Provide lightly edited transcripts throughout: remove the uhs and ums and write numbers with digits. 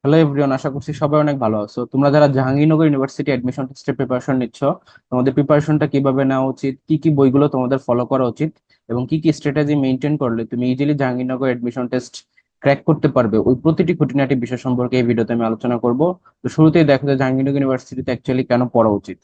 Hello everyone, আশা করছি সবাই অনেক ভালো আছো। তোমরা যারা জাহাঙ্গীরনগর ইউনিভার্সিটি অ্যাডমিশন টেস্টের প্রিপারেশন নিচ্ছ, তোমাদের প্রিপারেশনটা কিভাবে নেওয়া উচিত, কি কি বইগুলো তোমাদের ফলো করা উচিত এবং কি কি স্ট্র্যাটেজি মেনটেন করলে তুমি easily Jahangirnagar admission test crack করতে পারবে, ওই প্রতিটি খুঁটিনাটি বিষয় সম্পর্কে এই ভিডিওতে আমি আলোচনা করব। তো শুরুতেই দেখো যে জাহাঙ্গীরনগর ইউনিভার্সিটিতে অ্যাকচুয়ালি কেন পড়া উচিত।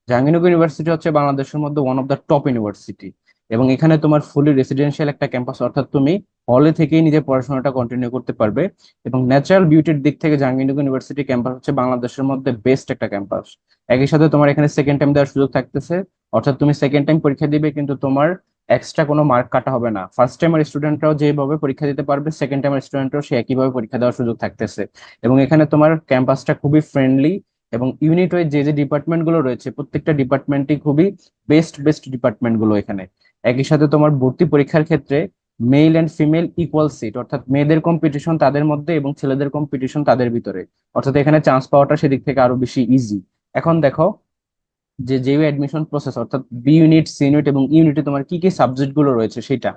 জাহাঙ্গীরনগর ইউনিভার্সিটি হচ্ছে বাংলাদেশের মধ্যে one of the top university, এবং এখানে তোমার ফুলি রেসিডেন্সিয়াল একটা ক্যাম্পাস, অর্থাৎ তুমি হলে থেকেই নিজের পড়াশোনাটা কন্টিনিউ করতে পারবে। এবং ন্যাচারাল বিউটির দিক থেকে জাহাঙ্গীরনগর ইউনিভার্সিটি ক্যাম্পাস হচ্ছে বাংলাদেশের মধ্যে বেস্ট একটা ক্যাম্পাস। একই সাথে তোমার এখানে সেকেন্ড টাইম দেওয়ার সুযোগ থাকতেছে, অর্থাৎ তুমি সেকেন্ড টাইম পরীক্ষা দিবে কিন্তু তোমার এক্সট্রা কোনো মার্ক কাটা হবে না। ফার্স্ট টাইমের স্টুডেন্টরাও যেভাবে পরীক্ষা দিতে পারবে, সেকেন্ড টাইমের স্টুডেন্টরাও সে একইভাবে পরীক্ষা দেওয়ার সুযোগ থাকতেছে। এবং এখানে তোমার ক্যাম্পাসটা খুবই ফ্রেন্ডলি, এবং ইউনিট ওয়াইজ যে যে ডিপার্টমেন্ট গুলো রয়েছে প্রত্যেকটা ডিপার্টমেন্টই খুবই বেস্ট বেস্ট ডিপার্টমেন্ট গুলো এখানে। একই সাথে তোমার ভর্তি পরীক্ষার ক্ষেত্রে male and female equal seat, অর্থাৎ মেয়েদের কম্পিটিশন তাদের মধ্যে এবং ছেলেদের কম্পিটিশন তাদের ভিতরে, অর্থাৎ এখানে চান্স পাওয়াটা সেদিক থেকে আরো বেশি ইজি। এখন দেখো যে যে অ্যাডমিশন প্রসেস, অর্থাৎ বি ইউনিট, সি ইউনিট এবং ইউনিটে তোমার কি কি সাবজেক্ট গুলো রয়েছে সেটা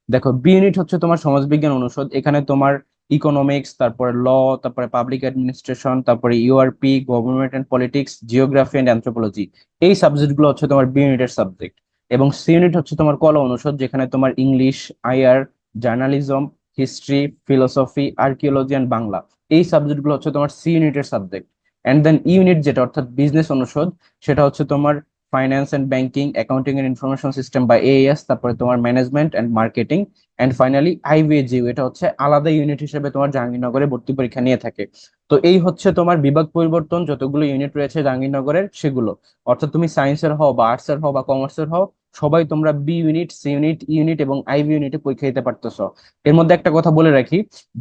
দেখো। বি ইউনিট হচ্ছে তোমার সমাজবিজ্ঞান অনুষদ, এখানে তোমার ইকোনমিক্স, তারপরে ল, তারপরে পাবলিক অ্যাডমিনিস্ট্রেশন, তারপরে URP, government and politics, geography and anthropology, এই সাবজেক্ট গুলো হচ্ছে তোমার বি ইউনিটের সাবজেক্ট। এবং সি ইউনিট হচ্ছে তোমার কলা অনুষদ, যেখানে তোমার English, IR, journalism, history, philosophy, archaeology and Bangla, এই সাবজেক্ট গুলো হচ্ছে তোমার সি ইউনিটের সাবজেক্ট। এন্ড দেন ইউনিট যেটা অর্থাৎ বিজনেস অনুষদ, সেটা হচ্ছে তোমার finance and banking, accounting and information system বা এএস, তারপরে তোমার management and marketing, and finally আইবিএজিউ, এটা হচ্ছে আলাদা ইউনিট হিসেবে তোমার জাহাঙ্গীরনগরে ভর্তি পরীক্ষা নিয়ে থাকে। তো এই হচ্ছে তোমার বিভাগ পরিবর্তন, যতগুলো ইউনিট রয়েছে জাহাঙ্গীরনগরের সেগুলো, অর্থাৎ তুমি সায়েন্সের হও বা আর্টসের হও বা কমার্সের হও, সবাই তোমরা B unit, C unit, unit এবং আইবি ইউনিটে পরীক্ষা দিতে পারতেছো। এর মধ্যে একটা কথা বলে রাখি,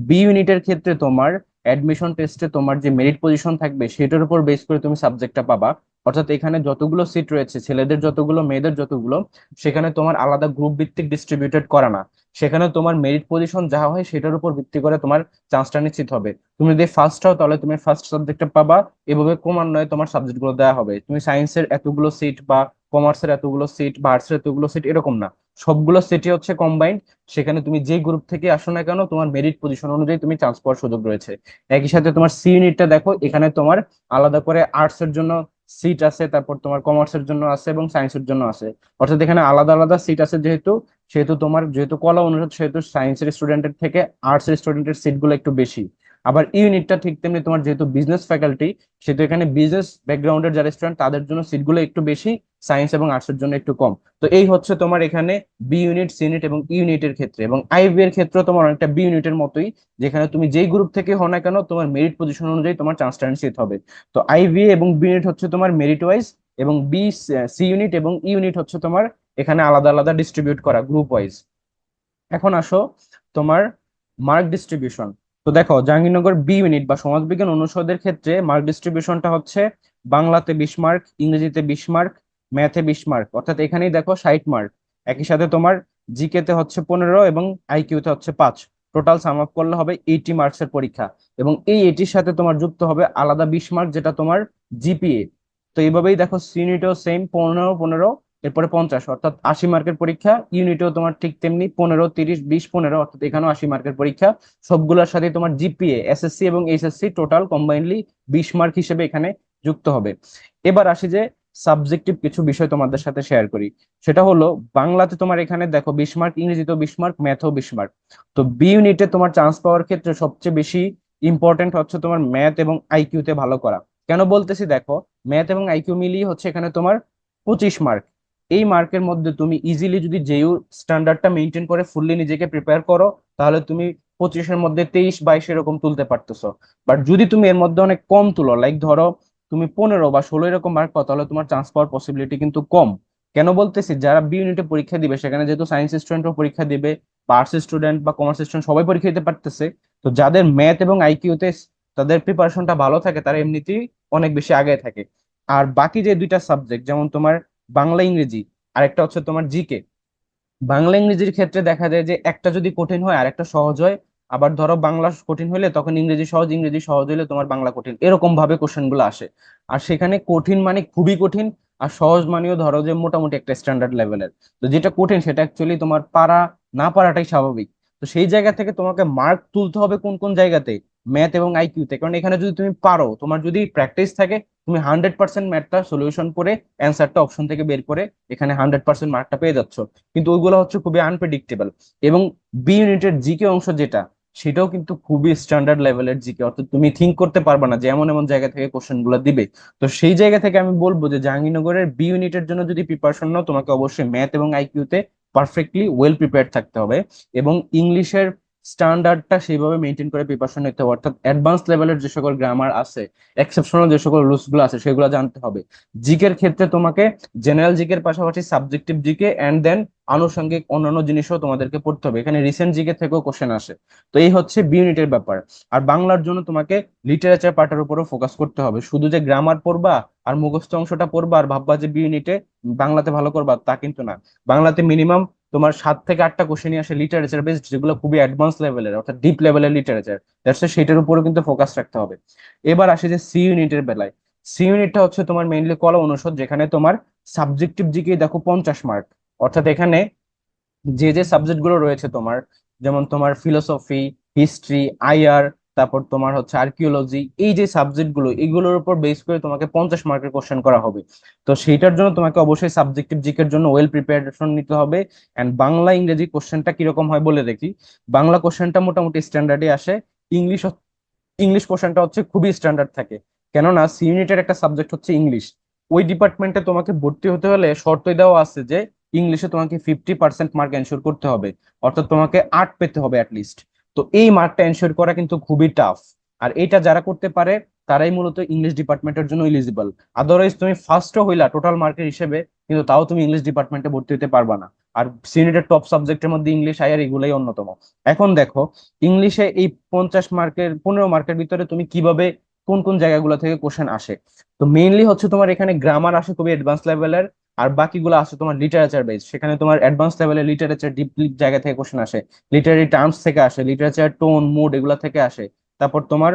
বি ইউনিটের ক্ষেত্রে তোমার অ্যাডমিশন টেস্টে তোমার যে মেরিট পজিশন থাকবে সেটার উপর বেস করে তুমি সাবজেক্টটা পাবা। অর্থাৎ এখানে যতগুলো সিট রয়েছে, ছেলেদের যতগুলো মেয়েদের যতগুলো, সেখানে তোমার আলাদা গ্রুপ ভিত্তিক ডিস্ট্রিবিউটেড করা না। সেখানে তোমার মেরিট পজিশন যা হয় সেটার উপর ভিত্তি করে তোমার চান্সটা নিশ্চিত হবে। তুমি যদি ফার্স্ট হও তাহলে তুমি ফার্স্ট সাবজেক্টটা পাবা, এভাবে ক্রমান্বয়ে তোমার সাবজেক্ট গুলো দেওয়া হবে। তুমি সায়েন্সের এতগুলো সিট বা কমার্সের এতগুলো সিট বা আর্টসের এতগুলো সিট এরকম না, সবগুলো সিটই হচ্ছে কম্বাইন্ড। সেখানে তুমি যে গ্রুপ থেকে আসো না কেন, তোমার মেরিট পজিশন অনুযায়ী তুমি চান্স পাওয়ার সুযোগ রয়েছে। একই সাথে তোমার সি ইউনিটটা দেখো, এখানে তোমার আলাদা করে আর্টস এর জন্য সিট আছে, তারপর তোমার কমার্সের জন্য আছে এবং সায়েন্সের জন্য আছে। অর্থাৎ এখানে আলাদা আলাদা সিট আছে, যেহেতু সেহেতু তোমার যেহেতু কলা অনুষদ সেহেতু সায়েন্সের স্টুডেন্টের থেকে আর্টস এর স্টুডেন্টের সিট গুলো একটু বেশি। আবার ইউনিটটা ঠিক তেমনি, তোমার যেহেতু বিজনেস ফ্যাকাল্টি সেহেতু এখানে বিজনেস ব্যাকগ্রাউন্ডের যারা স্টুডেন্ট তাদের জন্য সিট গুলো একটু বেশি, সায়েন্স এবং আর্টস এর জন্য একটু কম। তো এই হচ্ছে তোমার এখানে বি ইউনিট, সি ইউনিট এবং ইউনিটের ক্ষেত্রে। এবং আইবি এর ক্ষেত্রে তোমার অনেকটা বি ইউনিটের মতোই, যেখানে তুমি যেই গ্রুপ থেকে হও না কেন তোমার মেরিট পজিশন অনুযায়ী তোমার চান্সটা নিশ্চিত হবে। তো আইবি এবং বি ইউনিট হচ্ছে তোমার মেরিট ওয়াইজ, এবং সি ইউনিট এবং ইউনিট হচ্ছে তোমার এখানে আলাদা আলাদা ডিস্ট্রিবিউট করা গ্রুপ ওয়াইজ। এখন আসো তোমার মার্ক ডিস্ট্রিবিউশন। তো দেখো জাহাঙ্গীরনগর বি ইউনিট বা সমাজবিজ্ঞান অনুষদের ক্ষেত্রে মার্ক ডিস্ট্রিবিউশনটা হচ্ছে বাংলাতে 20 মার্ক, ইংরেজিতে 20 মার্ক, ম্যাথে 20 মার্ক, অর্থাৎ এখানেই দেখো 60 মার্ক। একই সাথে তোমার জিকে তে হচ্ছে 15 এবং আইকিউ তে হচ্ছে 5। টোটাল সাম আপ করলে হবে 80 মার্কস এর পরীক্ষা। এবং এই এটির সাথে তোমার যুক্ত হবে আলাদা 20 মার্ক, যেটা তোমার জিপিএ। তো এইভাবেই দেখো সি ইউনিটেও সেম 15 15, এরপরে 50, অর্থাৎ 80 মার্কের পরীক্ষা। ইউনিটেও তোমার ঠিক তেমনি 15 30 20 15, অর্থাৎ এখানেও 80 মার্কের পরীক্ষা। সবগুলোর সাথে তোমার জিপিএ, এসএসসি এবং এইচএসসি টোটাল কম্বাইনলি 20 মার্ক হিসেবে এখানে যুক্ত হবে। এবার আসি যে সাবজেক্টিভ কিছু বিষয় তোমাদের সাথে শেয়ার করি। সেটা হলো বাংলাতে তোমার এখানে দেখো 20 মার্ক, ইংরেজিতেও 20 মার্ক, ম্যাথেও 20 মার্ক। তো বি ইউনিটে তোমার চান্স পাওয়ার ক্ষেত্রে সবচেয়ে বেশি ইম্পর্টেন্ট হচ্ছে তোমার ম্যাথ এবং আইকিউ তে ভালো করা। কেন বলতেছি দেখো, ম্যাথ এবং আইকিউ মিলিয়ে হচ্ছে এখানে তোমার 25 মার্ক। এই মার্কের মধ্যে তুমি ইজিলি যদি জেইউ স্ট্যান্ডার্ডটা মেনটেন করে ফুললি নিজেকে প্রিপেয়ার করো, তাহলে তুমি 25-এর মধ্যে 23 22 এরকম তুলতে পারতেছো। বাট যদি তুমি এর মধ্যে অনেক কম তুলো, লাইক ধরো তুমি 15 বা 16 এরকম মার্ক পাও, তাহলে তোমার চান্স পাওয়ার পসিবিলিটি কিন্তু কম। কেন বলতেছি, যারা বি ইউনিটে পরীক্ষা দিবে সেখানে যেহেতু সায়েন্স স্টুডেন্টও পরীক্ষা দিবে বা আর্টস স্টুডেন্ট বা কমার্স স্টুডেন্ট সবাই পরীক্ষা দিতে পারতেছে। তো যাদের ম্যাথ এবং আইকিউতে তাদের প্রিপারেশনটা ভালো থাকে তারা এমনিতেই অনেক বেশি আগে থাকে। আর বাকি যে দুইটা সাবজেক্ট, যেমন তোমার বাংলা ইংরেজি, আরেকটা হচ্ছে তোমার জিকে। বাংলা ইংরেজির ক্ষেত্রে দেখা যায় যে একটা যদি কঠিন হয় আর একটা সহজ হয়। আবার ধরো বাংলা কঠিন হলে তখন ইংরেজি সহজ, ইংরেজি সহজ হলে তোমার বাংলা কঠিন, এরকম ভাবে কোশ্চেন গুলো আসে। আর সেখানে কঠিন মানে খুবই কঠিন, আর সহজ মানেও ধরো যে মোটামুটি একটা স্ট্যান্ডার্ড লেভেলের। তো যেটা কঠিন সেটা অ্যাকচুয়ালি তোমার পারা না পারাটাই স্বাভাবিক। তো সেই জায়গা থেকে তোমাকে মার্ক তুলতে হবে কোন কোন জায়গাতে, ম্যাথ এবং আইকিউতে, কারণ এখানে যদি তুমি পারো, তোমার যদি প্র্যাকটিস থাকে, তুমি 100% ম্যাথটা সলিউশন করে অ্যান্সারটা অপশন থেকে বের করে এখানে 100% মার্কটা পেয়ে যাচ্ছ। কিন্তু ওইগুলো হচ্ছে খুবই আনপ্রেডিক্টেবল। এবং বি ইউনিটের জিকে অংশ যেটা, সেটাও কিন্তু খুবই স্ট্যান্ডার্ড লেভেলের জিকে, অর্থাৎ তুমি থিঙ্ক করতে পারবে না যে এমন এমন জায়গা থেকে কোশ্চেন গুলো দিবে। তো সেই জায়গা থেকে আমি বলবো যে জাহাঙ্গীরনগরের বি ইউনিটের জন্য যদি প্রিপারেশন নাও, তোমাকে অবশ্যই ম্যাথ এবং আইকিউতে পারফেক্টলি ওয়েল প্রিপেয়ার্ড থাকতে হবে। এবং ইংলিশের স্ট্যান্ডার্ডটা সেইভাবে মেনটেন করে প্রিপারেশন নিতে হবে, অর্থাৎ অ্যাডভান্স লেভেলের যে সকল গ্রামার আছে, এক্সেপশনাল যে সকল রুলস গুলো আছে, সেগুলো জানতে হবে। জিকের ক্ষেত্রে তোমাকে জেনারেল জিকের পাশাপাশি সাবজেক্টিভ জিকে এন্ড দেন আনুষঙ্গিক অন্যান্য জিনিসও তোমাদেরকে পড়তে হবে, এখানে রিসেন্ট জিকে থেকেও কোশ্চেন আসে। তো এই হচ্ছে বি ইউনিটের ব্যাপার। আর বাংলার জন্য তোমাকে লিটারেচার পার্টের উপরও ফোকাস করতে হবে। শুধু যে গ্রামার পড়বা আর মুখস্থ অংশটা পড়বা আর ভাববা যে বি ইউনিটে বাংলাতে ভালো করবা, তা কিন্তু না। বাংলাতে মিনিমাম তোমার 7 থেকে 8টা কোশ্চেনই আসে লিটারেচার বেসড, যেগুলো খুবই অ্যাডভান্স লেভেলের অর্থাৎ ডিপ লেভেলের লিটারেচার। দ্যাটস সেটার উপরও কিন্তু ফোকাস রাখতে হবে। এবার আসে যে সি ইউনিটের বেলায়। সি ইউনিটটা হচ্ছে তোমার মেইনলি কলা অনুষদ, যেখানে তোমার সাবজেক্টিভ জিকে দেখো 50 মার্ক। অর্থাৎ এখানে যে যে সাবজেক্ট গুলো রয়েছে তোমার, যেমন তোমার ফিলোসফি, হিস্ট্রি, আইআর, তারপর তোমার হচ্ছে আর্কিওলজি, এই যে সাবজেক্ট গুলো, এগুলোর উপর বেস করে তোমাকে 50 মার্কের কোশ্চেন করা হবে। তো সেইটার জন্য তোমাকে অবশ্যই সাবজেক্টিভ জিকের জন্য ওয়েল প্রিপারেশন নিতে হবে। এন্ড বাংলা ইংরেজি কোশ্চেনটা কিরকম হয় বলে দেখি। বাংলা কোশ্চেনটা মোটামুটি স্ট্যান্ডার্ডে আসে। ইংলিশ ইংলিশ কোশ্চেনটা হচ্ছে খুবই স্ট্যান্ডার্ড থাকে, কেননা সি ইউনিটের একটা সাবজেক্ট হচ্ছে ইংলিশ। ওই ডিপার্টমেন্টে তোমাকে ভর্তি হতে হলে শর্তই দেওয়া আছে যে ইংলিশে তোমাকে 50% মার্ক এনশিওর করতে হবে, অর্থাৎ তোমাকে 8 পেতে হবে অ্যাটলিস্ট। তো এই মার্কটা এনশিওর করা কিন্তু খুবই টাফ। আর এটা যারা করতে পারে তারাই মূলত ইংলিশ ডিপার্টমেন্টের জন্য এলিজিবল। আদারওয়াইজ তুমি ফার্স্টও হইলা টোটাল মার্কের হিসেবে, কিন্তু তাও তুমি ইংলিশ ডিপার্টমেন্টে ভর্তি হতে পারবা না। আর সি ইউনিটের টপ সাবজেক্টের মধ্যে ইংলিশ, আইআর এগুলাই অন্যতম। এখন দেখো, ইংলিশে এই 50 মার্কের 15 মার্কের ভিতরে তুমি কিভাবে কোন কোন জায়গাগুলো থেকে কোশ্চেন আসে। তো মেইনলি হচ্ছে তোমার এখানে গ্রামার আসে খুবই অ্যাডভান্স লেভেলের, আর বাকিগুলো আসে তোমার লিটারেচার বেস, সেখানে তোমার অ্যাডভান্স লেভেলের লিটারেচার ডিপ জায়গা থেকে কোশ্চেন আসে। লিটারারি টার্মস থেকে আসে, লিটারেচার টোন মুড এগুলা থেকে আসে। তারপর তোমার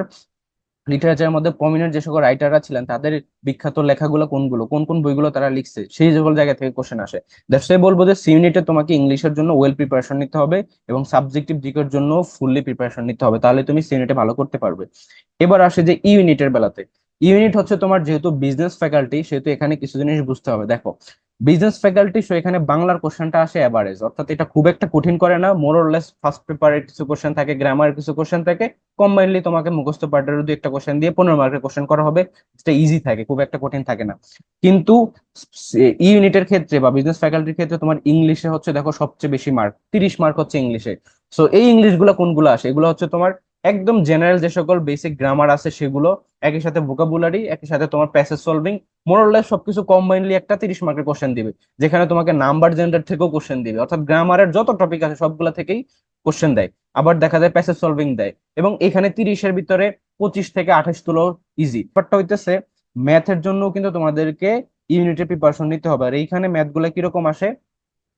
লিটারেচারের মধ্যে প্রমিনেন্ট যে সকল রাইটাররা ছিলেন তাদের বিখ্যাত লেখাগুলো কোনগুলো, কোন কোন বইগুলো তারা লিখছে, সেই সকল জায়গা থেকে কোশ্চেন আসে। দ্যাটস বলবো যে সি ইউনিটে তোমাকে ইংলিশের জন্য ওয়েল প্রিপারেশন নিতে হবে এবং সাবজেক্টিভ দিকের জন্য ফুললি প্রিপারেশন নিতে হবে, তাহলে তুমি সি ইউনিটে ভালো করতে পারবে। এবার আসে যে ই ইউনিটের বেলাতে। ইউনিট হচ্ছে তোমার যেহেতু বিজনেস ফ্যাকাল্টি, সেহেতু এখানে কিছু জিনিস বুঝতে হবে। দেখো, বিজনেস ফ্যাকাল্টি, সো এখানে বাংলার কোশ্চেনটা আসে এভারেজ, অর্থাৎ এটা খুব একটা কঠিন করে না। মোর অর লেস ফার্স্ট পেপারের কিছু কোশ্চেন থাকে, গ্রামার কিছু কোশ্চেন থাকে, কম্বাইনলি তোমাকে মুখস্থ পাঠের দুই একটা কোশ্চেন দিয়ে 15 মার্কের কোশ্চেন করা হবে, যেটা ইজি থাকে, খুব একটা কঠিন থাকে না। কিন্তু ই ইউনিটের ক্ষেত্রে বা বিজনেস ফ্যাকাল্টির ক্ষেত্রে তোমার ইংলিশে হচ্ছে দেখো সবচেয়ে বেশি মার্ক, 30 মার্ক হচ্ছে ইংলিশে। সো এই ইংলিশ গুলা কোনগুলো আসে, এগুলো হচ্ছে তোমার একদম জেনারেল যে সকল বেসিক গ্রামার আছে সেগুলো, একই সাথে ভোকাবুলারি, একই সাথে তোমার প্যাসেজ সলভিং, মোরলেস সবকিছু কম্বাইনলি একটা 30 মার্কের কোশ্চেন দিবে, যেখানে তোমাকে নাম্বার জেনারেট থেকেও কোশ্চেন দিবে, অর্থাৎ গ্রামারের যত টপিক আছে সবগুলা থেকেই কোশ্চেন দেয়। আবার দেখা যায় প্যাসেজ সলভিং দেয়। এবং এখানে 30-এর ভিতরে 25 থেকে 28 তুলো ইজি। ব্যাপারটা হইতেছে ম্যাথের জন্য কিন্তু তোমাদেরকে ইউনিটের প্রিপারেশন নিতে হবে। আর এইখানে ম্যাথ গুলা কিরকম আসে,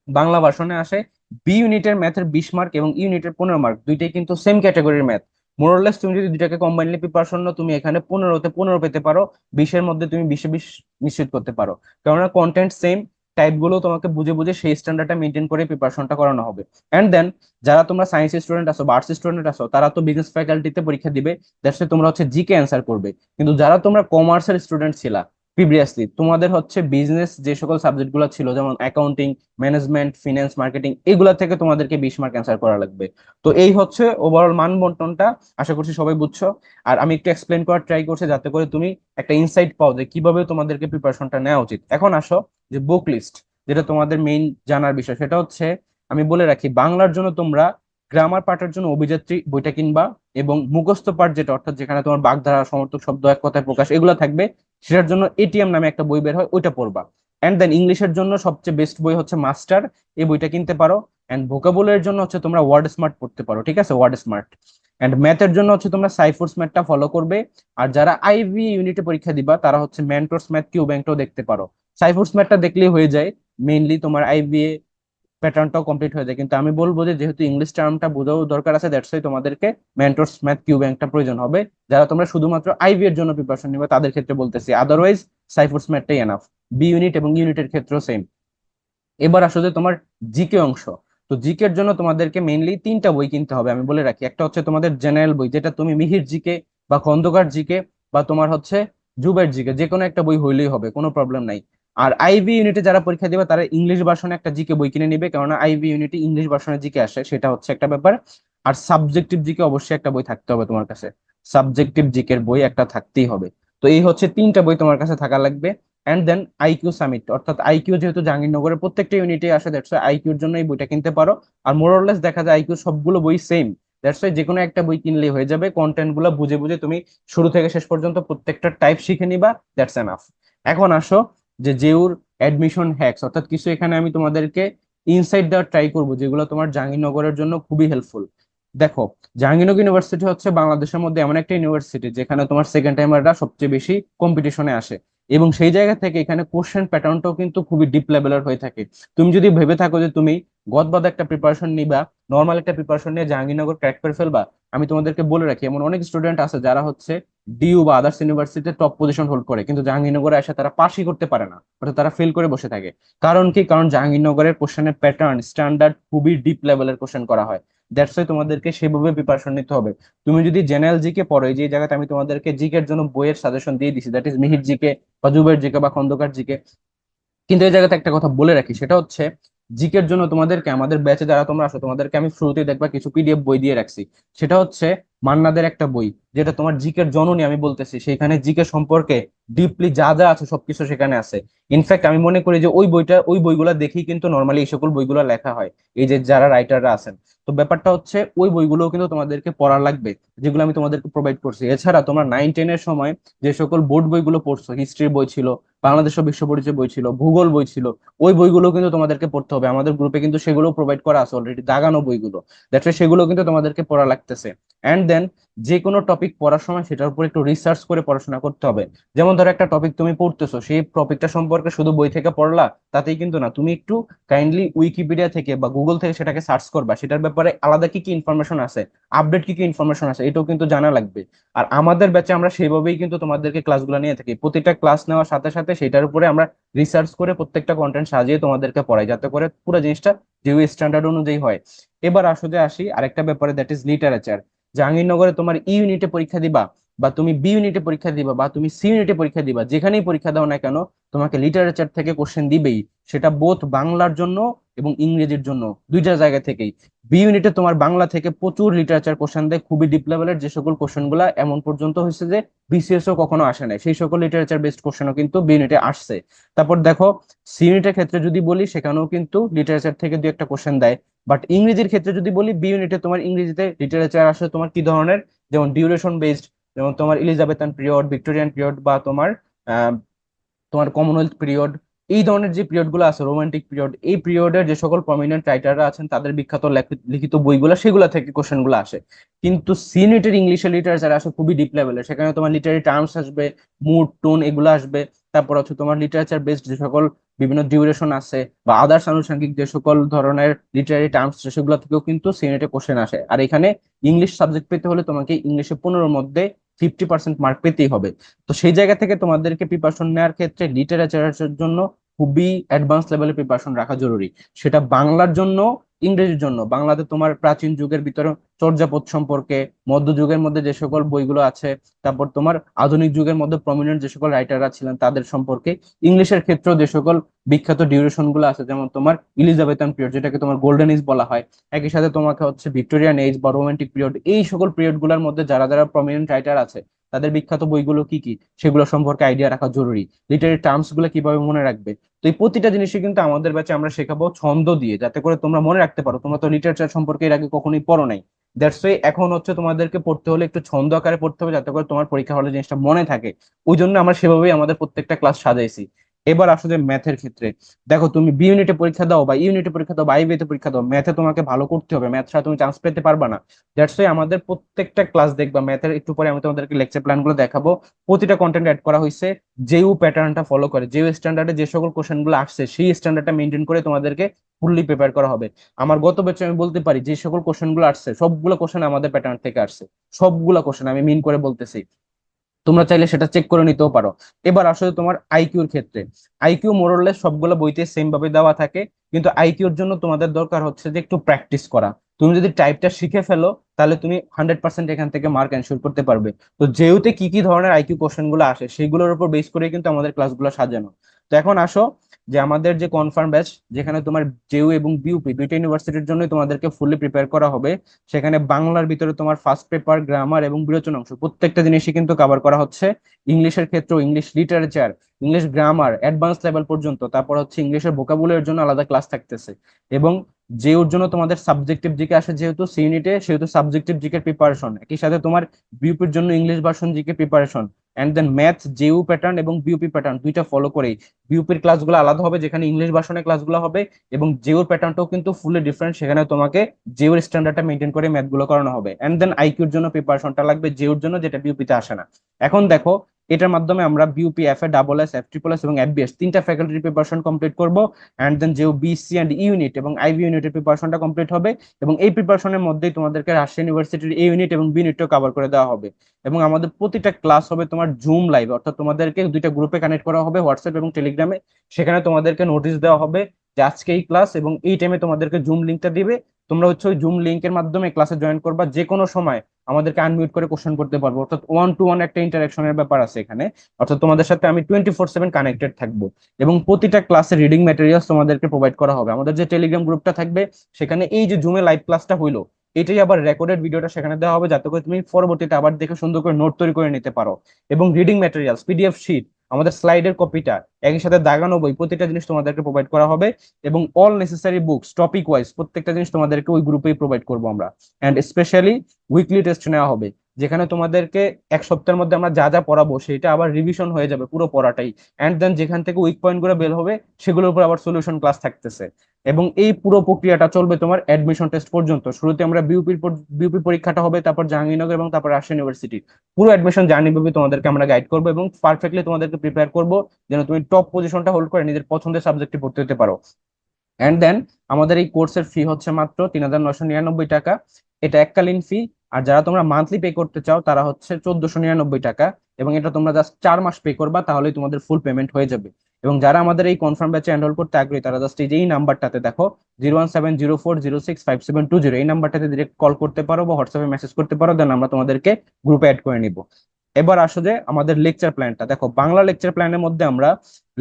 বাংলা ভার্সনে আসে বি ইউনিটের ম্যাথের 20 মার্ক এবং ইউনিটের 15 মার্ক, দুইটাই কিন্তু সেম ক্যাটাগরির ম্যাথ। মোরলেস তুমি যদি দুইটাকে কম্বাইনলি প্রিপারেশন নাও, তুমি এখানে 15-তে 15 পেতে পারো, 20-এর মধ্যে তুমি 20-এ 20 নিশ্চিত করতে পারো। কেননা কন্টেন্ট সেম, টাইপ গুলো তোমাকে বুঝে বুঝে সেই স্ট্যান্ডার্ডটা মেনটেন করে প্রিপারেশনটা করানো হবে। এন্ড দেন যারা তোমরা সায়েন্স স্টুডেন্ট আছো বা আর্টস স্টুডেন্ট আছো, তারা তো বিজনেস ফ্যাকাল্টিতে পরীক্ষা দিবে, দ্যাটস তোমরা হচ্ছে জিকে অ্যান্সার করবে। কিন্তু যারা তোমরা কমার্সের স্টুডেন্ট ছিলা প্রিভিয়াসলি, তোমাদের হচ্ছে বিজনেস যে সকল সাবজেক্ট গুলো ছিল, যেমন অ্যাকাউন্টিং, ম্যানেজমেন্ট, ফিনান্স, মার্কেটিং, এগুলা থেকে তোমাদেরকে 20 মার্ক অ্যান্সার করা লাগবে। তো এই হচ্ছে ওভারঅল মান বন্টনটা। আশা করছি সবাই বুঝছো। আর আমি একটু এক্সপ্লেন করার ট্রাই করছি যাতে করে তুমি একটা ইনসাইট পাও যে কিভাবে তোমাদেরকে প্রিপারেশনটা নেওয়া উচিত। এখন আসো যে বুক লিস্ট, যেটা তোমাদের মেইন জানার বিষয়, সেটা হচ্ছে আমি বলে রাখি, বাংলার জন্য তোমরা গ্রামার পার্টের জন্য অভিযাত্রী বইটা কিনবা, এবং মুখস্থ পাঠ যেটা, অর্থাৎ যেখানে তোমার বাগধারা, সমর্থক শব্দ, এক কথায় প্রকাশ, এগুলো থাকবে, সেটার জন্য এটিএম নামে একটা বই বের হয়, ওইটা পড়বা। এন্ড দেন ইংলিশের জন্য সবচেয়ে বেস্ট বই হচ্ছে মাস্টার, এই বইটা কিনতে পারো। এন্ড ভোকাবুলারির জন্য হচ্ছে তোমরা ওয়ার্ড স্মার্ট পড়তে পারো, ঠিক আছে, ওয়ার্ড স্মার্ট। এন্ড ম্যাথের জন্য হচ্ছে তোমরা সাইফোর্স ম্যাথটা ফলো করবে। আর যারা আইভি ইউনিটে পরীক্ষা দিবা, তারা হচ্ছে মেন্টরস ম্যাথ, কিউ ব্যাংকটাও দেখতে পারো। সাইফোর্স ম্যাথটা দেখলেই হয়ে যায়, মেইনলি তোমার আইবিএ প্যাটার্নটাও কমপ্লিট হয়ে যায়। কিন্তু আমি বলবো যে যেহেতু ইংলিশ টার্মটা বোঝাও দরকার আছে, দ্যাটস ওয়াই তোমাদেরকে মেন্টরস ম্যাথ, কিউ ব্যাংকটা প্রয়োজন হবে। যারা তোমরা শুধুমাত্র আইভি এর জন্য প্রিপারেশন নিবে তাদের ক্ষেত্রে বলতেছি, আদারওয়াইজ সাইফোর্স ম্যাথটাই এনাফ। বি ইউনিট এবং ইউনিটের ক্ষেত্রেও সেম। এবার আসলে তোমার জিকে অংশ। তো জিকের জন্য তোমাদেরকে মেইনলি তিনটা বই কিনতে হবে আমি বলে রাখি। একটা হচ্ছে তোমাদের জেনারেল বই, যেটা তুমি মিহির জিকে বা খন্দকার জিকে বা তোমার হচ্ছে জুবের জিকে, যে কোনো একটা বই হইলেই হবে, কোনো প্রবলেম নাই। আর আইবি ইউনিটে যারা পরীক্ষা দিবে তারা ইংলিশ ভার্সনে একটা জিকে বই কিনে নিবে, কেননা আইবি ইউনিটে ইংলিশ ভার্সনে জিকে আসে, সেটা হচ্ছে একটা ব্যাপার। আর সাবজেক্টিভ জিকে অবশ্যই একটা বই থাকতে হবে তোমার কাছে, সাবজেক্টিভ জিকের বই একটা থাকতেই হবে। তো এই হচ্ছে তিনটা বই তোমার কাছে থাকা লাগবে। অ্যান্ড দেন আইকিউ সামিট, অর্থাৎ আইকিউ যেহেতু জাহাঙ্গীরনগরের প্রত্যেকটা ইউনিটে আসে, দ্যাটস আইকিউর জন্য এই বইটা কিনতে পারো। আর মোরলেস দেখা যায় আইকিউ সবগুলো বই সেম, দ্যাটস যে কোনো একটা বই কিনলেই হয়ে যাবে, কন্টেন্ট গুলো বুঝে বুঝে তুমি শুরু থেকে শেষ পর্যন্ত প্রত্যেকটা টাইপ শিখে নিবা, দ্যাটস এনাফ। এখন আসো যে জেউর অ্যাডমিশন হ্যাকস, অর্থাৎ কিছু এখানে আমি তোমাদেরকে ইনসাইট দেওয়ার ট্রাই করবো যেগুলো তোমার জাহাঙ্গীরনগরের জন্য খুবই হেল্পফুল। দেখো, জাহাঙ্গীরনগর ইউনিভার্সিটি হচ্ছে বাংলাদেশের মধ্যে এমন একটা ইউনিভার্সিটি যেখানে তোমার সেকেন্ড টাইমাররা সবচেয়ে বেশি কম্পিটিশনে আসে, এবং সেই জায়গা থেকে এখানে কোশ্চেন প্যাটার্নটাও কিন্তু খুবই ডিপ লেভেলের হয়ে থাকে। তুমি যদি ভেবে থাকো যে তুমি গদবাদ একটা প্রিপারেশন নিবা, নর্মাল একটা প্রিপারেশন নিয়ে জাহাঙ্গীরনগর ক্র্যাক করে ফেলবা, আমি তোমাদেরকে বলে রাখি এমন অনেক স্টুডেন্ট আছে যারা হচ্ছে ডিইউ বা আদার্স ইউনিভার্সিটিতে টপ পজিশন হোল্ড করে, কিন্তু জাহাঙ্গীরনগরে এসে তারা পাশই করতে পারে না, অর্থাৎ তারা ফেল করে বসে থাকে। কারণ কি? কারণ জাহাঙ্গীরনগরের কোশ্চেনের প্যাটার্ন স্ট্যান্ডার্ড খুবই ডিপ লেভেলের কোশ্চেন করা হয়। দ্যাটস ওয়াই তোমাদেরকে সেভাবে প্রিপারেশন নিতে হবে। তুমি যদি জেনারেল জিকে পড়ো, এই যে জায়গাতে আমি তোমাদেরকে জিকের জন্য বইয়ের সাজেশন দিয়ে দিছি, দ্যাট ইজ মিহির জিকে বা জুবের জিকে বা খন্দকার জিকে। কিন্তু এই জায়গাতে একটা কথা বলে রাখি, সেটা হচ্ছে জিকের জন্য তোমাদেরকে আমাদের ব্যাচে যারা তোমরা আসো তোমাদেরকে আমি শুরুতেই দেখবা কিছু পিডিএফ বই দিয়ে রাখছি। সেটা হচ্ছে মান্নাদের একটা বই, যেটা তোমার জিকের জননী আমি বলতেছি, সেখানে জিকে সম্পর্কে ডিপলি যা যা আছে সবকিছু সেখানে আছে। ইনফ্যাক্ট আমি মনে করি যে ওই বইগুলা দেখেই কিন্তু নর্মালি এই সকল বইগুলো লেখা হয়, এই যে যারা রাইটাররা আছেন। তো ব্যাপারটা হচ্ছে ওই বইগুলোও কিন্তু তোমাদেরকে পড়া লাগবে, যেগুলো আমি তোমাদেরকে প্রোভাইড করছি। এছাড়া তোমরা 9-10 এর সময় যে সকল বোর্ড বইগুলো পড়ছো, হিস্ট্রির বই ছিল, বাংলাদেশ ও বিশ্ব পরিচয় বই ছিল, ভূগোল বই ছিল, ওই বইগুলো কিন্তু তোমাদেরকে পড়তে হবে। আমাদের গ্রুপে কিন্তু সেগুলো প্রোভাইড করা আছে অলরেডি, দাগানো বইগুলো। দ্যাটস সেগুলো কিন্তু তোমাদেরকে পড়া লাগতেছে। অ্যান্ড দেন যে কোনো টপিক পড়ার সময় সেটার উপর একটু রিসার্চ করে পড়াশোনা করতে হবে। যেমন ধরো একটা টপিক তুমি পড়তেছো, সেই টপিকটা সম্পর্কে শুধু বই থেকে পড়লা তাতেই কিন্তু না, তুমি একটু কাইন্ডলি উইকিপিডিয়া থেকে বা গুগল থেকে সেটাকে সার্চ করবা, সেটার ব্যাপারে আলাদা কি কি ইনফরমেশন আছে, আপডেট কি কি ইনফরমেশন আছে, এটাও কিন্তু জানা লাগবে। আর আমাদের ব্যাচে আমরা সেইভাবেই কিন্তু তোমাদেরকে ক্লাসগুলো নিয়ে থাকি, প্রতিটা ক্লাস নেওয়ার সাথে সাথে সেটার উপরে আমরা রিসার্চ করে প্রত্যেকটা কন্টেন্ট সাজিয়ে তোমাদেরকে পড়াই, যাতে করে পুরো জিনিসটা যে স্ট্যান্ডার্ড অনুযায়ী হয়। এবার আসলে আসি আরেকটা ব্যাপারে, দ্যাট ইজ লিটারেচার। জাহাঙ্গীরনগরে তোমার ই ইউনিটে পরীক্ষা দিবা বা তুমি বি ইউনিটে পরীক্ষা দিবা বা তুমি সি ইউনিটে পরীক্ষা দিবা, যেখানেই পরীক্ষা দাও না কেন তোমাকে লিটারেচার থেকে কোশ্চেন দিবেই, সেটা বোথ বাংলার জন্য এবং ইংরেজির জন্য, দুইটা জায়গা থেকেই। বি ইউনিটে তোমার বাংলা থেকে প্রচুর লিটারেচার কোশ্চেন দেয়, খুবই ডিপ লেভেলের, যে সকল কোশ্চেন গুলা এমন পর্যন্ত হয়েছে যে বিসিএস ও কখনো আসে নাই, সেই সকল লিটারেচার বেসড কোশ্চেনও কিন্তু বি ইউনিটে আসছে। তারপর দেখো, সি ইউনিটের ক্ষেত্রে যদি বলি সেখানেও কিন্তু লিটারেচার থেকে দু একটা কোশ্চেন দেয়। বাট ইংরেজির ক্ষেত্রে যদি বলি, বি ইউনিটে তোমার ইংরেজিতে লিটারেচার আসে তোমার কি ধরনের, যেমন ডিউরেশন বেসড, যেমন তোমার ইলিজাবেথান পিরিয়ড, ভিক্টোরিয়ান পিরিয়ড, বা তোমার তোমার কমনওয়েলথ পিরিয়ড, এই ধরনের যে পিরিয়ড গুলো আছে, রোমান্টিক পিরিয়ড, এই পিরিয়ডের যে সকল প্রমিনেন্ট রাইটাররা আছেন তাদের বিখ্যাত লিখিত বইগুলো, সেগুলো থেকে কোশ্চেন গুলো আসে। কিন্তু সিনেটের ইংলিশের লিটারেচার আসে খুবই ডিপ লেভেলের, সেখানে তোমার লিটারি টার্মস আসবে, মুড টোন এগুলো আসবে। তারপর হচ্ছে তোমার লিটারেচার বেসড যে সকল বিভিন্ন ডিউরেশন আছে বা আদার্স আনুষঙ্গিক যে সকল ধরনের লিটারি টার্মস, সেগুলো থেকেও কিন্তু সিনেটে কোশ্চেন আসে। আর এখানে ইংলিশ সাবজেক্ট পেতে হলে তোমাকে ইংলিশে 15-এর মধ্যে 50% মার্ক পেতেই হবে। তো সেই জায়গা থেকে তোমাদেরকে প্রিপারেশন নেওয়ার ক্ষেত্রে লিটারেচারের জন্য খুবই অ্যাডভান্স লেভেলের প্রিপারেশন রাখা জরুরি। সেটা বাংলার জন্য, ইংরেজির জন্য। বাংলাতে তোমার প্রাচীন যুগের ভিতরে চর্যাপদ সম্পর্কে, মধ্যযুগের মধ্যে যে সকল বইগুলো আছে, তারপর তোমার আধুনিক যুগের মধ্যে প্রমিনেন্ট যে সকল রাইটাররা ছিলেন তাদের সম্পর্কে। ইংলিশের ক্ষেত্রেও যে সকল বিখ্যাত ডিউরেশন গুলো আছে, যেমন তোমার ইলিজাবেথান পিরিয়ড, যেটাকে তোমার গোল্ডেন এজ বলা হয়, একই সাথে তোমাকে হচ্ছে ভিক্টোরিয়ান এজ বা রোমান্টিক পিরিয়ড, এই সকল পিরিয়ড গুলোর মধ্যে যারা যারা প্রমিনেন্ট রাইটার আছে তাদের বিখ্যাত বইগুলো কি কি সেগুলো সম্পর্কে আইডিয়া রাখা জরুরি। লিটারি টার্মস গুলো কিভাবে মনে রাখবে, তো এই প্রতিটা জিনিসই কিন্তু আমাদের ব্যাচে আমরা শেখাবো ছন্দ দিয়ে, যাতে করে তোমরা মনে রাখতে পারো। তোমরা তো লিটারেচার সম্পর্কে এর আগে কখনোই পড়ো নাই, দ্যাটস ওয়াই এখন হচ্ছে তোমাদেরকে পড়তে হলে একটু ছন্দ আকারে পড়তে হবে, যাতে করে তোমার পরীক্ষা হলে জিনিসটা মনে থাকে। ওই জন্য আমরা সেভাবেই আমাদের প্রত্যেকটা ক্লাস সাজাইছি। এবার আসলে ম্যাথের ক্ষেত্রে, দেখো তুমি বি ইউনিটে পরীক্ষা দাও বা ইউনিটে পরীক্ষা দাও বা আইবিতে পরীক্ষা দাও, ম্যাথে তোমাকে ভালো করতে হবে, ম্যাথ ছাড়া তুমি চান্স পেতে পারবা না। দ্যাটস ওয়াই আমাদের প্রত্যেকটা ক্লাস দেখবা ম্যাথের, একটু পরে আমি তোমাদেরকে লেকচার প্ল্যান গুলো দেখাবো, প্রতিটা কন্টেন্ট অ্যাড করা হয়েছে যেও প্যাটার্নটা ফলো করে, যেও স্ট্যান্ডার্ডে যে সকল কোশ্চেন গুলো আসছে সেই স্ট্যান্ডার্ডটা মেনটেন করে তোমাদেরকে ফুললি প্রিপেয়ার করা হবে। আমার গত ব্যাচে আমি বলতে পারি যে সকল কোশ্চেন গুলো আসছে সবগুলো কোশ্চেন আমাদের প্যাটার্ন থেকে আসছে, সবগুলো কোশ্চেন আমি মিন করে বলতেছি। তো তোমরা চাইলে সেটা চেক করে নিতেও পারো। এবার আসলে তোমার আইকিউর ক্ষেত্রে, আইকিউ মোরলেস সবগুলো বইতে সেম ভাবে দেওয়া থাকে, কিন্তু আইকিউর জন্য তোমাদের দরকার হচ্ছে যে একটু প্র্যাকটিস করা। তুমি যদি টাইপটা শিখে ফেলো তাহলে তুমি 100% এখান থেকে মার্ক এনশিওর করতে পারবে। তো যেহেতু কি কি ধরনের আইকিউ কোশ্চেন গুলো আসে সেগুলোর উপর বেস করে কিন্তু আমাদের ক্লাসগুলো সাজানো। তো এখন আসো যে আমাদের যে কনফার্ম ব্যাচ, যেখানে তোমার জেইউ এবং বিইউপি দুইটা ইউনিভার্সিটির জন্য তোমাদেরকে ফুললি প্রিপেয়ার করা হবে। সেখানে বাংলার ভিতরে তোমার ফার্স্ট পেপার, গ্রামার এবং বিবেচনা অংশ প্রত্যেকটা জিনিসই কিন্তু কভার করা হচ্ছে। ইংলিশের ক্ষেত্রেও English literature, English grammar advance level পর্যন্ত, তারপর হচ্ছে ইংলিশের ভোকাবুলারির জন্য আলাদা ক্লাস থাকতেছে। এবং যেওর জন্য তোমাদের সাবজেক্টিভ জিকে আসে, যেহেতু সি ইউনিটে, সেহেতু সাবজেক্টিভ জিকে প্রিপারেশন, একই সাথে তোমার বিউপির জন্য English version GK preparation, and then math JU pattern এবং বিউপি প্যাটার্ন দুইটা ফলো করেই বিউপির ক্লাসগুলো আলাদা হবে, যেখানে ইংলিশ ভার্সনের ক্লাসগুলো হবে। এবং জেইউর প্যাটার্নটাও কিন্তু ফুলি ডিফারেন্ট, সেখানে তোমাকে জেইউর স্ট্যান্ডার্ডটা মেনটেন করে ম্যাথগুলো করানো হবে। এন্ড দেন আইকিউর জন্য প্রিপারেশনটা লাগবে জেইউর জন্য, যেটা বিউপিতে আসে না। এখন দেখো, এটার মাধ্যমে আমরা বিউপি, এফ এ double S, F triple S এবং এফবিএস তিনটা ফ্যাকাল্টির প্রিপারেশন কমপ্লিট করব। এন্ড দেন যেও বিসি এন্ড ইউনিট এবং আইবি ইউনিটের প্রিপারেশনটা কমপ্লিট হবে। এবং এই প্রিপারেশনের মধ্যেই তোমাদেরকে রাজশাহী ইউনিভার্সিটির এ ইউনিট এবং বি ইউনিটও কভার করে দেওয়া হবে। এবং আমাদের প্রতিটা ক্লাস হবে তোমার জুম লাইভ, অর্থাৎ তোমাদেরকে দুইটা গ্রুপে কানেক্ট করা হবে, হোয়াটসঅ্যাপ এবং টেলিগ্রামে। সেখানে তোমাদেরকে নোটিশ দেওয়া হবে যে আজকে এই ক্লাস এবং এই টাইমে তোমাদেরকে জুম লিঙ্কটা দিবে। তোমরা হচ্ছে ওই জুম লিঙ্কের মাধ্যমে ক্লাসে জয়েন করবা, যে কোনো সময় আমাদেরকে আনমিউট করে কোশ্চেন করতে পারবো, অর্থাৎ 1 to 1 একটা ইন্টারাকশনের ব্যাপার আছে এখানে। অর্থাৎ তোমাদের সাথে আমি 24/7 কানেক্টেড থাকবো। এবং প্রতিটা ক্লাসে রিডিং ম্যাটেরিয়ালস তোমাদেরকে প্রোভাইড করা হবে। আমাদের যে টেলিগ্রাম গ্রুপটা থাকবে, সেখানে এই যে জুমে লাইভ ক্লাসটা হইলো, এটাই আবার রেকর্ডেড ভিডিওটা সেখানে দেওয়া হবে, যাতে করে তুমি পরবর্তীতে আবার দেখে সুন্দর করে নোট তৈরি করে নিতে পারো। এবং রিডিং ম্যাটেরিয়ালস, পিডিএফ শিট, আমাদের স্লাইডের কপিটা, একই সাথে দাগানো বই, প্রতিটা জিনিস তোমাদেরকে প্রোভাইড করা হবে। এবং all necessary books topic wise প্রত্যেকটা জিনিস তোমাদেরকে ওই গ্রুপেই প্রোভাইড করবো আমরা। অ্যান্ড স্পেশালি উইকলি টেস্ট নেওয়া হবে, যেখানে তোমাদেরকে এক সপ্তাহের মধ্যে আমরা যা যা পড়াবো সেটা আবার রিভিশন হয়ে যাবে পুরো পড়াটাই। অ্যান্ড দেন যেখান থেকে উইক পয়েন্ট গুলো বের হবে, সেগুলোর উপর আবার সলিউশন ক্লাস থাকতেছে। এবং এই পুরো প্রক্রিয়াটা চলবে তোমার অ্যাডমিশন টেস্ট পর্যন্ত। শুরুতে আমরা বিউপি পরীক্ষাটা হবে, তারপর জাহাঙ্গীরনগর এবং তারপর রাজশাহী ইউনিভার্সিটি। পুরো অ্যাডমিশন জার্নি ভাবে তোমাদেরকে আমরা গাইড করবো এবং পারফেক্টলি তোমাদেরকে প্রিপেয়ার করবো, যেন তুমি টপ পজিশনটা হোল্ড করে নিজের পছন্দের সাবজেক্টে ভর্তি হতে পারো। এন্ড দেন আমাদের এই কোর্সের ফি হচ্ছে মাত্র 3,999 টাকা। এটা এককালীন ফি। আর যারা তোমরা মান্থলি পে করতে চাও তারা হচ্ছে 1,499 টাকা। এবং এটা তোমরা জাস্ট 4 মাস পে করবা, তাহলেই তোমাদের ফুল পেমেন্ট হয়ে যাবে। এবং যারা আমাদের এই কনফার্ম ব্যাচে এনরোল করতে আগ্রহী, তারা জাস্ট এই যে এই নাম্বারটাতে দেখো, 01704065720, এই নাম্বারটাতে ডিরেক্ট কল করতে পারো বা হোয়াটসঅ্যাপে মেসেজ করতে পারো, দেন আমরা তোমাদেরকে গ্রুপে অ্যাড করে নিব। এবার আসো যে আমাদের লেকচার প্ল্যানটা দেখো। বাংলা লেকচার প্ল্যানের মধ্যে আমরা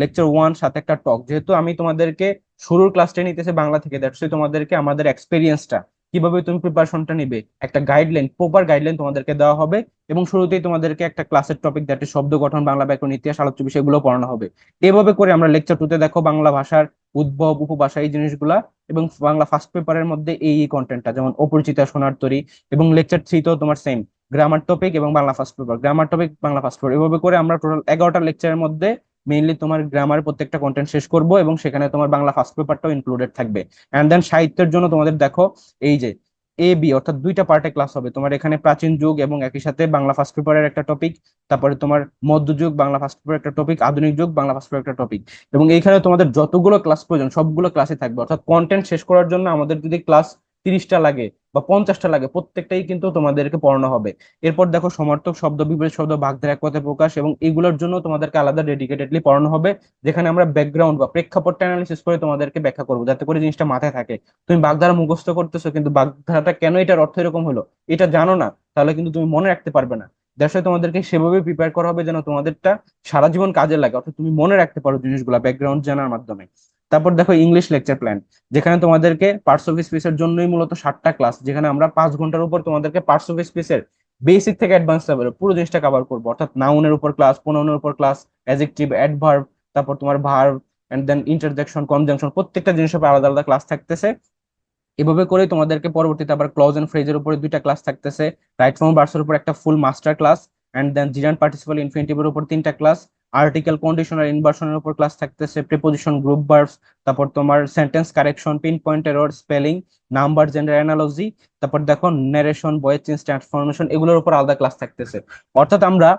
লেকচার 1 সাথে একটা টক, যেহেতু আমি তোমাদেরকে শুরুর ক্লাসটা নিতেছে বাংলা থেকে, দ্যাটস তোমাদেরকে আমাদের এক্সপেরিয়েন্সটা, কিভাবে তুমি প্রিপারেশনটা নিবে, একটা গাইডলাইন, প্রপার গাইডলাইন তোমাদেরকে দেওয়া হবে। এবং শুরুতেই তোমাদেরকে একটা ক্লাসের টপিক, দ্যাট ইজ শব্দ গঠন, বাংলা ব্যাকরণ, ইতিহাস, আলোচ্য বিষয়গুলো পড়ানো হবে। এভাবে করে আমরা লেকচার 2 তে দেখো বাংলা ভাষার উদ্ভব, উপভাষা, এই জিনিসগুলা। এবং বাংলা ফার্স্ট পেপারের মধ্যে এই কন্টেন্টটা, যেমন অপরিচিতা, সোনার তরী। এবং লেকচার 3 তেও তোমার সেম গ্রামার টপিক এবং Bangla first paper, grammar topic, Bangla first paper. এভাবে করে আমরা টোটাল 11টা লেকচারের মধ্যে মেইনলি তোমার গ্রামার প্রত্যেকটা কন্টেন্ট শেষ করব, এবং সেখানে তোমার বাংলা ফার্স্ট পেপারটাও ইনক্লুডেড থাকবে। এন্ড দেন সাহিত্যের জন্য তোমাদের দেখো এই যে এ বি, অর্থাৎ দুইটা পার্টে ক্লাস হবে তোমার। এখানে প্রাচীন যুগ এবং একই সাথে বাংলা ফার্স্ট পেপারের একটা টপিক, তারপরে তোমার মধ্যযুগ, বাংলা ফার্স্ট পেপারের একটা টপিক, আধুনিক যুগ, বাংলা ফার্স্ট পেপারের একটা টপিক। এবং এইখানে তোমাদের যতগুলো ক্লাস প্রয়োজন সবগুলো ক্লাসে থাকবে, অর্থাৎ কন্টেন্ট শেষ করার জন্য আমাদের যদি ক্লাস 30টা লাগে বা 50টা লাগে, প্রত্যেকটাই কিন্তু তোমাদেরকে পড়ানো হবে। এরপর দেখো সমার্থক শব্দ, বিপরীত শব্দ, ভাগধারা, এক কথায় প্রকাশ, এবং এগুলোর জন্য তোমাদেরকে আলাদা ডেডিকেটেডলি পড়ানো হবে, যেখানে আমরা ব্যাকগ্রাউন্ড বা প্রেক্ষাপটটা অ্যানালিসিস করে তোমাদেরকে ব্যাখ্যা করবো, যাতে করে জিনিসটা মাথায় থাকে। তুমি বাগধারা মুখস্থ করতেছো, কিন্তু বাগধারাটা কেন, এটার অর্থ এরকম হলো, এটা জানো না, তাহলে কিন্তু তুমি মনে রাখতে পারবে না। দেশে তোমাদেরকে সেভাবে প্রিপেয়ার করা হবে যেন তোমাদেরটা সারা জীবন কাজে লাগে, অর্থাৎ তুমি মনে রাখতে পারো জিনিসগুলো ব্যাকগ্রাউন্ড জানার মাধ্যমে। তারপর দেখো ইংলিশ লেকচার প্ল্যান, যেখানে তোমাদেরকে পার্টস অফ স্পিচের জন্যই মূলত 7টা ক্লাস, যেখানে আমরা 5 ঘন্টার উপর তোমাদেরকে পার্টস অফ স্পিচের বেসিক থেকে অ্যাডভান্স লেভেলের পুরো জিনিসটা কভার করবো। অর্থাৎ নাউনের উপর ক্লাস, প্রোনাউনের উপর ক্লাস, অ্যাডজেক্টিভ, অ্যাডভার্ব, তারপর তোমার verb, and then interjection, conjunction, প্রত্যেকটা জিনিসের উপর আলাদা আলাদা ক্লাস থাকতেছে। এভাবে করে তোমাদেরকে পরবর্তীতে আবার ক্লজ এন্ড ফ্রেজের উপরে 2টা ক্লাস থাকতেছে, রাইট ফর্ম ভার্বসের উপর একটা full master class, and then gerund participle ইনফিনিটিভের উপর 3টা ক্লাস, আর্টিকেল, কন্ডিশনাল, ইনভার্সনের উপর ক্লাস থাকতেছে, প্রিপোজিশন, গ্রুপ ভার্বস, তারপর তোমার sentence correction, pin point error, spelling, number, gender analogy, তারপর দেখো নারেশন, ভয়েস চেঞ্জ, ট্রান্সফরমেশন, এগুলোর উপর আলাদা ক্লাস থাকতেছে। অর্থাৎ আমরা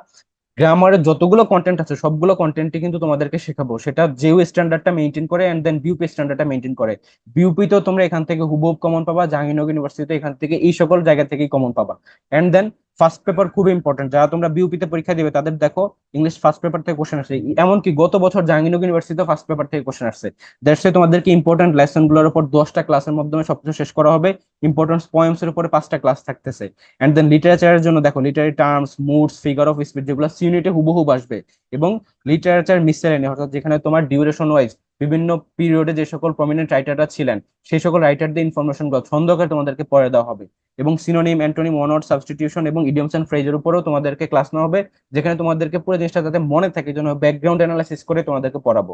গ্রামারের যতগুলো কন্টেন্ট আছে সবগুলো কন্টেন্টই কিন্তু তোমাদেরকে শেখাবো, সেটা যেও স্ট্যান্ডার্ডটা মেনটেন করে এন্ড দেন বিউপি স্ট্যান্ডার্ডটা মেনটেন করে। বিউপি তো তোমরা এখান থেকে হুবহু কমন পাবা, জাহাঙ্গীরনগর ইউনিভার্সিটিতে এখান থেকে এই সকল জায়গা থেকেই কমন পাবা। এন্ড দেন ফার্স্ট পেপার খুব ইম্পর্টেন্ট। যারা তোমরা বিউপিতে পরীক্ষা দিবে তাদের দেখো ইংলিশ ফার্স্ট পেপার থেকে কোশ্চেন আসছে, এমনকি গত বছর জাহাঙ্গীরনগর ইউনিভার্সিটিতে ফার্স্ট পেপার থেকে কোশ্চেন আসছে। দ্যাটস তোমাদেরকে ইম্পর্টেন্ট লেসন গুলোর উপর 10টা ক্লাসের মাধ্যমে সবকিছু শেষ করা হবে। ইম্পর্টেন্ট পয়েমস এর উপরে 5টা ক্লাস থাকতেছে। এন্ড দেন লিটারেচারের জন্য দেখো literary terms, moods, figure of speech যেগুলো সিউনিটে হুবহুব আসবে, এবং লিটারেচার মিসসেলেনি অর্থাৎ যেখানে তোমার ডিউরেশন ওয়াইজ বিভিন্ন পিরিয়ডে যে সকল প্রমিনেন্ট রাইটাররা ছিলেন সেই সকল রাইটারদের ইনফরমেশন গুলো ছন্দ করে তোমাদেরকে পড়ে দেওয়া হবে। এবং synonym, antonym, one word substitution এবং ইডিয়মস এন্ড ফ্রেজের উপরেও তোমাদেরকে ক্লাস নেওয়া হবে, যেখানে তোমাদেরকে পুরো জিনিসটা যাতে মনে থাকে জন্য ব্যাকগ্রাউন্ড অ্যানালাইসিস করে তোমাদেরকে পড়াবো।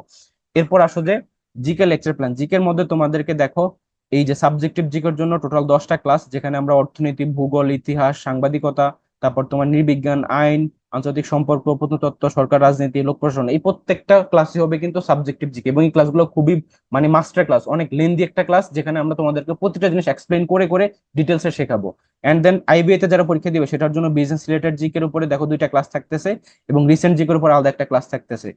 এরপর আসো যে জিকে লেকচার প্ল্যান। জিকের মধ্যে তোমাদেরকে দেখো এই যে সাবজেক্টিভ জিকের জন্য টোটাল 10টা ক্লাস, যেখানে আমরা অর্থনীতি, ভূগোল, ইতিহাস, সাংবাদিকতা, তারপর তোমার নৃবিজ্ঞান, আইন, আন্তর্জাতিক সম্পর্ক, প্রত্নতত্ত্ব, সরকার, রাজনীতি, লোক প্রশাসন, এই প্রত্যেকটা ক্লাসই হবে কিন্তু সাবজেক্টিভ জিকে। এবং এই ক্লাসগুলো খুবই মানে মাস্টার ক্লাস, অনেক লেন্দি একটা ক্লাস, যেখানে আমরা তোমাদেরকে প্রতিটা জিনিস এক্সপ্লেন করে করে ডিটেলসে শেখাবো। এন্ড দেন আইবিএ তে যারা পরীক্ষা দিবে সেটার জন্য বিজনেস রিলেটেড জিকের উপরে দেখো 2টা ক্লাস থাকতেছে, এবং রিসেন্ট জিকের উপর আলাদা একটা ক্লাস থাকতেছে।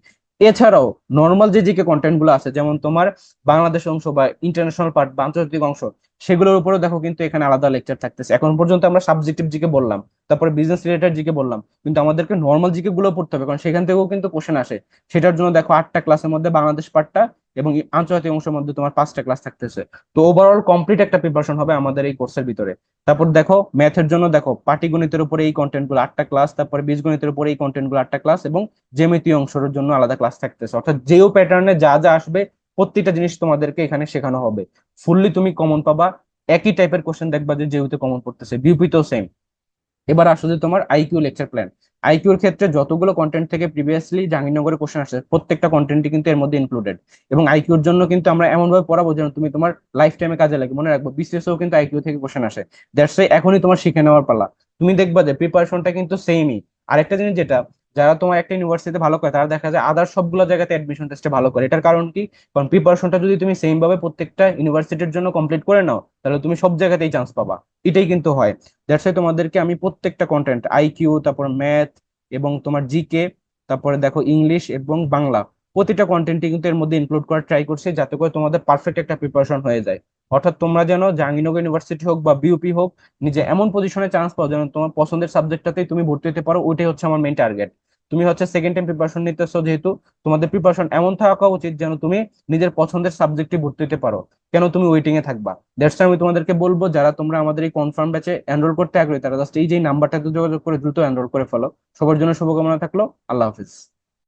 এছাড়াও নর্মাল যে জিকে কন্টেন্ট গুলো আছে, যেমন তোমার বাংলাদেশ অংশ বা ইন্টারন্যাশনাল পার্ট বা আন্তর্জাতিক অংশ, সেগুলোর উপরেও দেখো কিন্তু এখানে আলাদা লেকচার থাকতেছে। এখন পর্যন্ত আমরা সাবজেক্টিভ জিকে বললাম, তারপরে বিজনেস রিলেটেড জিকে বললাম, কিন্তু আমাদেরকে নর্মাল জিকে গুলো পড়তে হবে, কারণ সেখান থেকেও কিন্তু কোশ্চেন আসে। সেটার জন্য দেখো 8টা ক্লাসের মধ্যে বাংলাদেশ পার্টটা এবং আন্তর্জাতিক অংশের মধ্যে তোমার 5টা ক্লাস থাকতেছে। তো ওভারঅল কমপ্লিট একটা প্রিপারেশন হবে আমাদের এই কোর্সের ভিতরে। তারপর দেখো ম্যাথের জন্য দেখো পাটিগণিতের উপরে এই কন্টেন্ট গুলো 8টা ক্লাস, তারপরে বীজগণিতের উপরে এই কন্টেন্ট গুলো 8টা ক্লাস, এবং জ্যামিতীয় অংশের জন্য আলাদা ক্লাস থাকতেছে। অর্থাৎ যেও প্যাটার্নে যা যা আসবে প্রত্যেকটা জিনিস তোমাদেরকে এখানে শেখানো হবে। ফুললি তুমি কমন পাবা, একই টাইপের কোশ্চেন দেখবা যে যেহেতু কমন পড়তেছে, বিউপিতেও সেম। এবার আসো যে তোমার আইকিউ লেকচার প্ল্যান। আইকিউর ক্ষেত্রে যতগুলো কন্টেন্ট থেকে প্রিভিয়াসলি জাহাঙ্গীরনগরে কোশ্চেন আসছে প্রত্যেকটা কন্টেন্টই কিন্তু এর মধ্যে ইনক্লুডেড। এবং আইকিউর জন্য কিন্তু আমরা এমন ভাবে পড়াবো যেন তুমি তোমার লাইফ টাইমে কাজে লাগে। মনে রাখবো বিসিএসও কিন্তু আইকিউ থেকে কোশ্চেন আসে। দ্যাটস এখনই তোমার শিখে নেওয়ার পালা। তুমি দেখবা যে প্রিপারেশনটা কিন্তু সেমই। আরেকটা জিনিস যেটা, যারা তোমার একটা ইউনিভার্সিটিতে ভালো করে তারা দেখা যায় আদার সবগুলো জায়গাতে অ্যাডমিশন টেস্টে ভালো করে। এটার কারণ কি? কারণ প্রিপারেশনটা যদি তুমি সেম ভাবে প্রত্যেকটা ইউনিভার্সিটির জন্য কমপ্লিট করে নাও, তাহলে তুমি সব জায়গাতেই চান্স পাবা। এটাই কিন্তু হয়। দ্যাটস তোমাদেরকে আমি প্রত্যেকটা কন্টেন্ট আইকিউ, তারপর ম্যাথ এবং তোমার জিকে, তারপরে দেখো ইংলিশ এবং বাংলা, প্রতিটা কন্টেন্টই কিন্তু এর মধ্যে ইনক্লুড করার ট্রাই করছি, যাতে করে তোমাদের পারফেক্ট একটা প্রিপারেশন হয়ে যায়। অর্থাৎ তোমরা যেন জাহাঙ্গীরনগর ইউনিভার্সিটি হোক বা বিউপি হোক, নিজে এমন পজিশনে চান্স পাও যেন তোমার পছন্দের সাবজেক্টটাতেই তুমি ভর্তি হতে পারো। ওইটাই হচ্ছে আমার মেইন টার্গেট। তুমি হচ্ছে সেকেন্ড টাইম প্রিপারেশন নিতেছো, যেহেতু তোমাদের প্রিপারেশন এমন থাকা উচিত যেন তুমি নিজের পছন্দের সাবজেক্টে ভর্তি হতে পারো। কেন তুমি ওয়েটিং এ থাকবা? দ্যাটস আমি তোমাদেরকে বলবো, যারা তোমরা আমাদের এই কনফার্ম ব্যাচে এনরোল করতে আগ্রহী তারা জাস্ট এই যে নাম্বারটাতে যোগাযোগ করে দ্রুত এনরোল করে ফেলো। সবার জন্য শুভকামনা থাকলো। আল্লাহ হাফিজ।